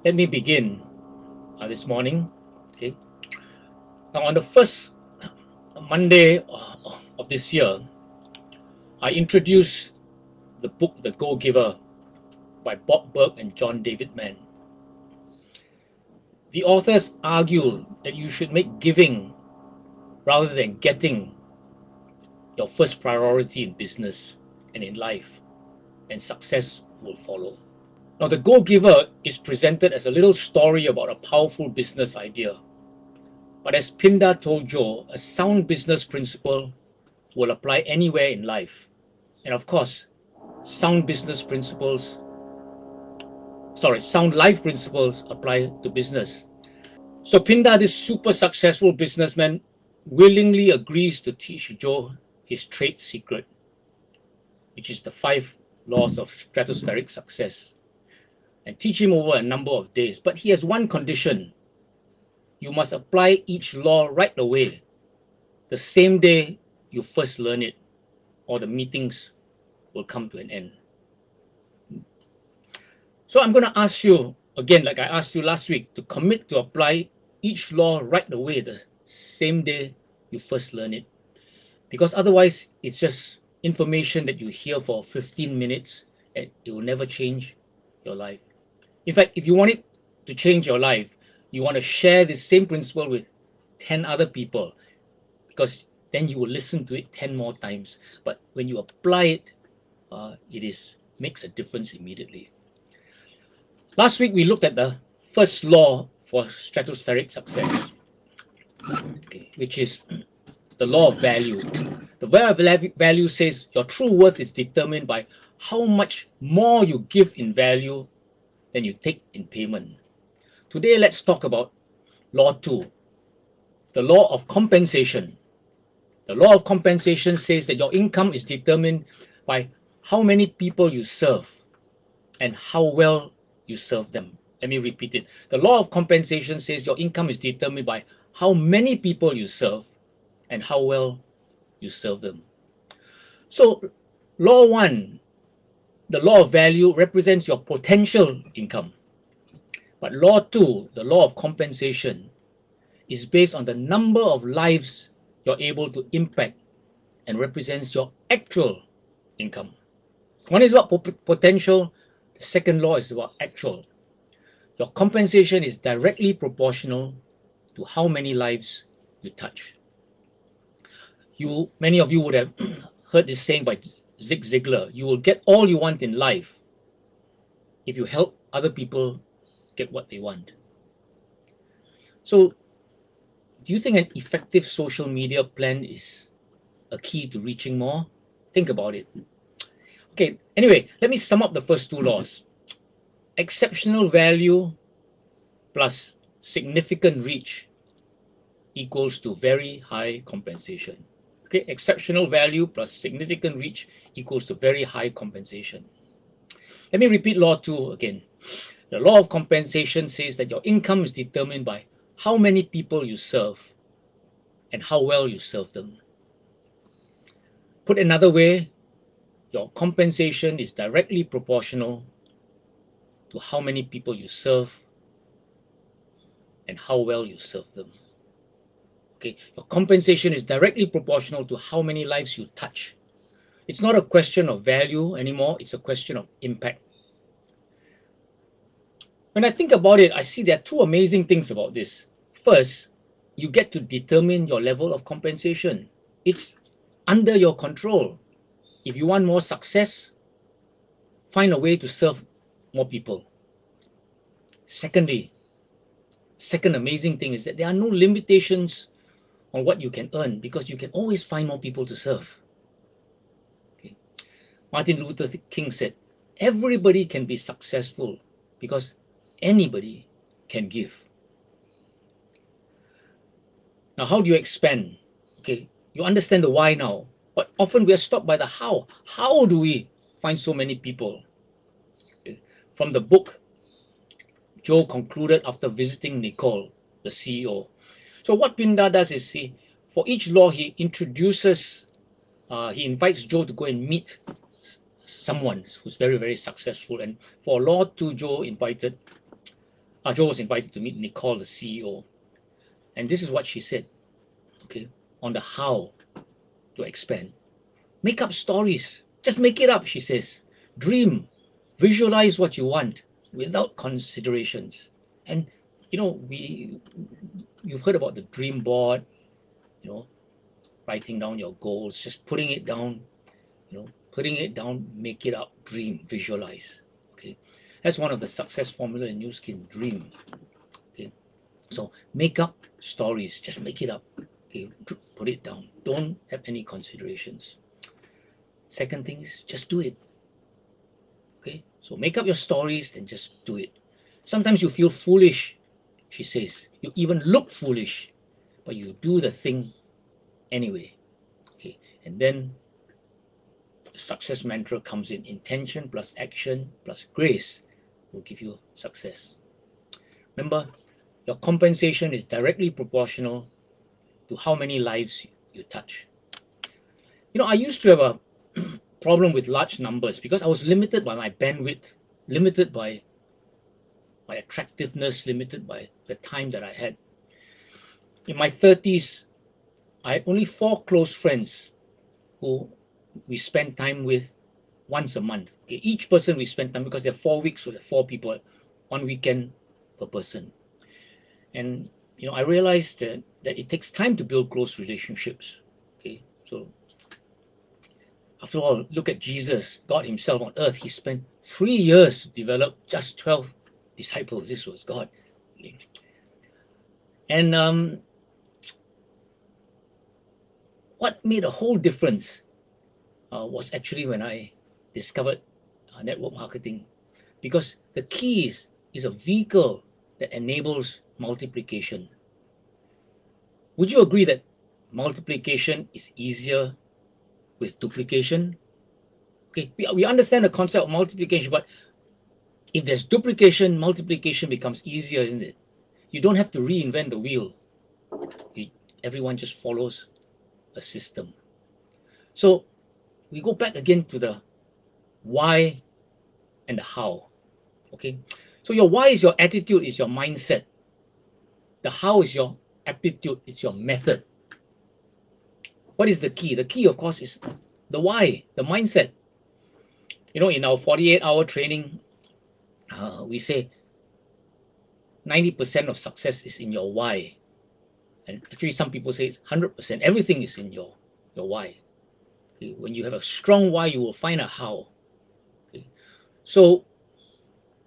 Let me begin this morning. Okay. Now, on the first Monday of this year, I introduced the book The Go-Giver by Burg and John David Mann. The authors argue that you should make giving rather than getting your first priority in business and in life, and success will follow. Now, The Go-Giver is presented as a little story about a powerful business idea. But as Pindar told Joe, a sound business principle will apply anywhere in life. And of course, sound life principles apply to business. So Pindar, this super successful businessman, willingly agrees to teach Joe his trade secret, which is the 5 laws of stratospheric success, and teach him over a number of days. But he has one condition. You must apply each law right away, the same day you first learn it, or the meetings will come to an end. So I'm going to ask you, again, like I asked you last week, to commit to apply each law right away, the same day you first learn it. Because otherwise, it's just information that you hear for 15 minutes and it will never change your life. In fact, if you want it to change your life, you want to share the same principle with 10 other people, because then you will listen to it 10 more times. But when you apply it, it makes a difference immediately. Last week, we looked at the first law for stratospheric success, which is the law of value. The law of value says your true worth is determined by how much more you give in value than you take in payment. Today, let's talk about law 2, the law of compensation. The law of compensation says that your income is determined by how many people you serve and how well you serve them. Let me repeat it. The law of compensation says your income is determined by how many people you serve and how well you serve them. So law 1, the law of value, represents your potential income. But law 2, the law of compensation, is based on the number of lives you're able to impact and represents your actual income. One is about potential, the second law is about actual. Your compensation is directly proportional to how many lives you touch. Many of you would have heard this saying by Zig Ziglar: you will get all you want in life if you help other people get what they want. So, do you think an effective social media plan is a key to reaching more? Think about it. Okay, anyway, let me sum up the first 2 laws. Exceptional value plus significant reach equals to very high compensation. Okay, exceptional value plus significant reach equals to very high compensation. Let me repeat law 2 again. The law of compensation says that your income is determined by how many people you serve and how well you serve them. Put another way, your compensation is directly proportional to how many people you serve and how well you serve them. Okay, your compensation is directly proportional to how many lives you touch. It's not a question of value anymore, it's a question of impact. When I think about it, I see there are 2 amazing things about this. First, you get to determine your level of compensation. It's under your control. If you want more success, find a way to serve more people. Second amazing thing is that there are no limitations on what you can earn, because you can always find more people to serve. Okay. Martin Luther King said, everybody can be successful because anybody can give. Now, how do you expand? Okay, you understand the why now, but often we are stopped by the how. How do we find so many people? Okay. From the book, Joe concluded after visiting Nicole, the CEO. So what Pindar does is for each law, he invites Joe to go and meet someone who's very, very successful. And for law 2, Joe invited Ajo was invited to meet Nicole, the CEO, and this is what she said, okay, on the how to expand. Make up stories. Just make it up, she says. Dream. Visualize what you want without considerations. And you know, you've heard about the dream board, you know, writing down your goals, just putting it down, putting it down, make it up, dream, visualize. Okay. That's one of the success formula in New Skin, dream. Okay. So make up stories, just make it up. Okay, put it down. Don't have any considerations. Second thing is just do it. Okay, so make up your stories, then just do it. Sometimes you feel foolish, she says. You even look foolish, but you do the thing anyway. Okay, and then the success mantra comes in: intention plus action plus grace will give you success. Remember, your compensation is directly proportional to how many lives you touch. You know, I used to have a problem with large numbers because I was limited by my bandwidth, limited by my attractiveness, limited by the time that I had. In my 30s, I had only 4 close friends who we spent time with once a month. Okay, each person we spent time, because there are 4 weeks, so there are 4 people, 1 weekend per person. And you know, I realized that it takes time to build close relationships. Okay, so after all, look at Jesus, God himself on earth. He spent 3 years to develop just 12 disciples. This was God. Okay. And what made a whole difference was actually when I discovered network marketing, because the key is a vehicle that enables multiplication. Would you agree that multiplication is easier with duplication? Okay, we understand the concept of multiplication, but if there's duplication, multiplication becomes easier, isn't it? You don't have to reinvent the wheel. Everyone just follows a system. So we go back again to the why and the how. Okay, so your why is your attitude, is your mindset. The how is your aptitude, it's your method. What is the key? The key, of course, is the why, the mindset. You know, in our 48-hour training, we say 90% of success is in your why. And actually, some people say it's 100%. Everything is in your why. Okay? When you have a strong why, you will find a how. Okay? So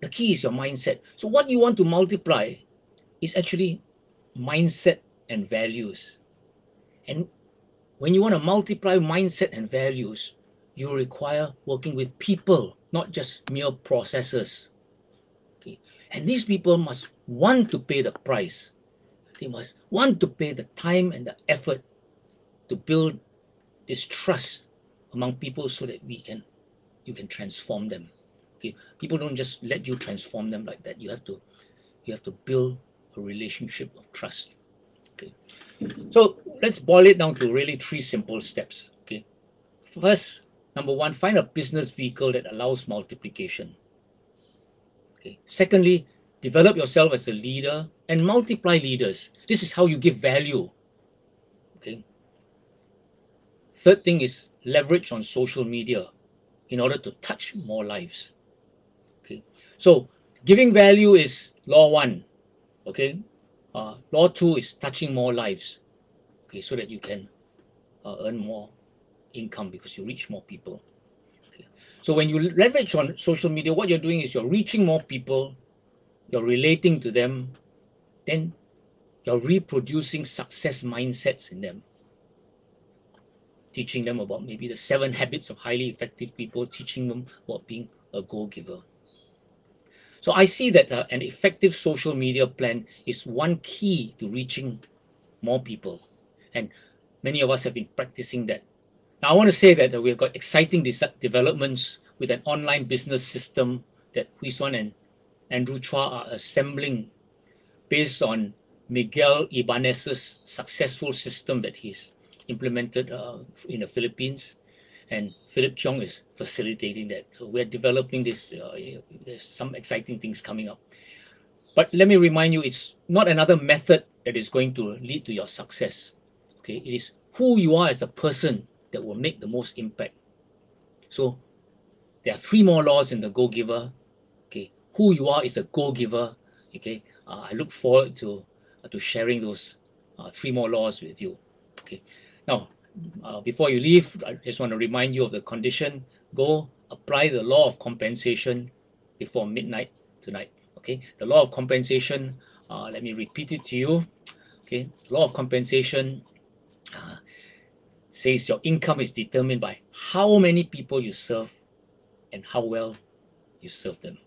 the key is your mindset. So what you want to multiply is actually mindset and values. And when you want to multiply mindset and values, you require working with people, not just mere processes. Okay? And these people must want to pay the price. They must want to pay the time and the effort to build this trust among people so that you can transform them. Okay? People don't just let you transform them like that. You have to build a relationship of trust. Okay. So let's boil it down to really 3 simple steps. Okay. First, number 1, find a business vehicle that allows multiplication. Okay. Secondly, develop yourself as a leader and multiply leaders. This is how you give value. Okay. Third thing is leverage on social media in order to touch more lives. Okay. So giving value is law 1. Okay. Law 2 is touching more lives. Okay, so that you can earn more income because you reach more people. Okay. So when you leverage on social media, what you're doing is you're reaching more people, you're relating to them, then you're reproducing success mindsets in them, teaching them about maybe the 7 habits of highly effective people, teaching them about being a go-giver. So I see that an effective social media plan is one key to reaching more people. And many of us have been practicing that. Now, I want to say that we've got exciting developments with an online business system that Hui Xuan and Andrew Chua are assembling based on Miguel Ibanez's successful system that he's implemented in the Philippines. And Philip Chong is facilitating that. So we're developing this. There's some exciting things coming up. But let me remind you, it's not another method that is going to lead to your success. Okay, it is who you are as a person that will make the most impact. So there are 3 more laws in the Go Giver. Okay, who you are is a Go Giver. Okay, I look forward to sharing those 3 more laws with you. Okay, now before you leave, I just want to remind you of the condition. Go apply the law of compensation before midnight tonight. Okay, the law of compensation. Let me repeat it to you. Okay, the law of compensation uh, says your income is determined by how many people you serve and how well you serve them.